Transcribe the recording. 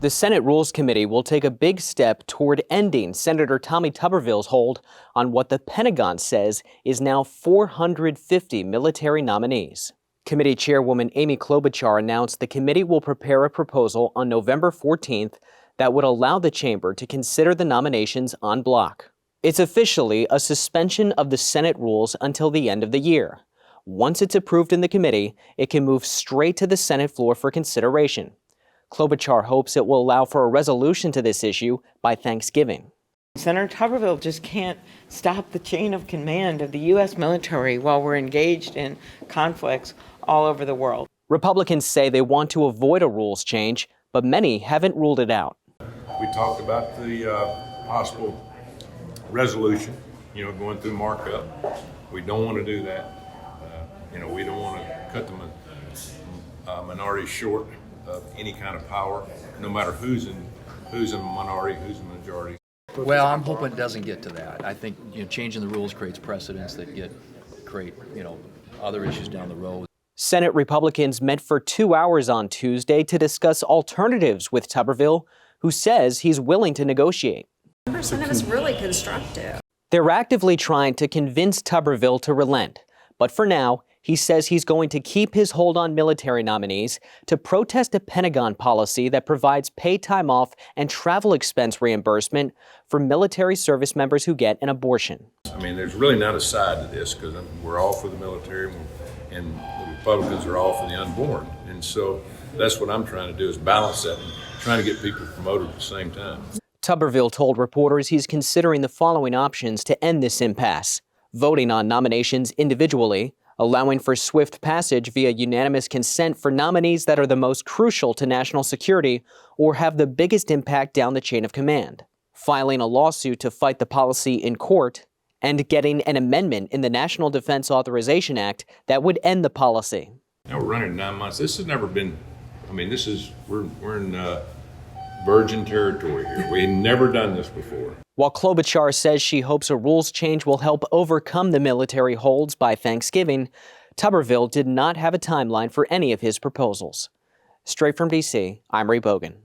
The Senate Rules Committee will take a big step toward ending Senator Tommy Tuberville's hold on what the Pentagon says is now 450 military nominees. Committee Chairwoman Amy Klobuchar announced the committee will prepare a proposal on November 14th that would allow the chamber to consider the nominations en bloc. It's officially a suspension of the Senate rules until the end of the year. Once it's approved in the committee, it can move straight to the Senate floor for consideration. Klobuchar hopes it will allow for a resolution to this issue by Thanksgiving. Senator Tuberville just can't stop the chain of command of the U.S. military while we're engaged in conflicts all over the world. Republicans say they want to avoid a rules change, but many haven't ruled it out. We talked about the possible resolution, going through markup. We don't want to do that. We don't want to cut the minority short of any kind of power, no matter who's in minority, who's in majority. Well, I'm hoping it doesn't get to that. I think changing the rules creates precedents that create other issues down the road. Senate Republicans met for 2 hours on Tuesday to discuss alternatives with Tuberville, who says he's willing to negotiate. It was really constructive. They're actively trying to convince Tuberville to relent, but for now, he says he's going to keep his hold on military nominees to protest a Pentagon policy that provides paid time off and travel expense reimbursement for military service members who get an abortion. There's really not a side to this because we're all for the military and the Republicans are all for the unborn. And so that's what I'm trying to do is balance that and trying to get people promoted at the same time. Tuberville told reporters he's considering the following options to end this impasse: voting on nominations individually, allowing for swift passage via unanimous consent for nominees that are the most crucial to national security or have the biggest impact down the chain of command, filing a lawsuit to fight the policy in court, and getting an amendment in the National Defense Authorization Act that would end the policy. Now we're running 9 months. This has never been, we're in virgin territory here. We've never done this before. While Klobuchar says she hopes a rules change will help overcome the military holds by Thanksgiving, Tuberville did not have a timeline for any of his proposals. Straight from D.C., I'm Ray Bogan.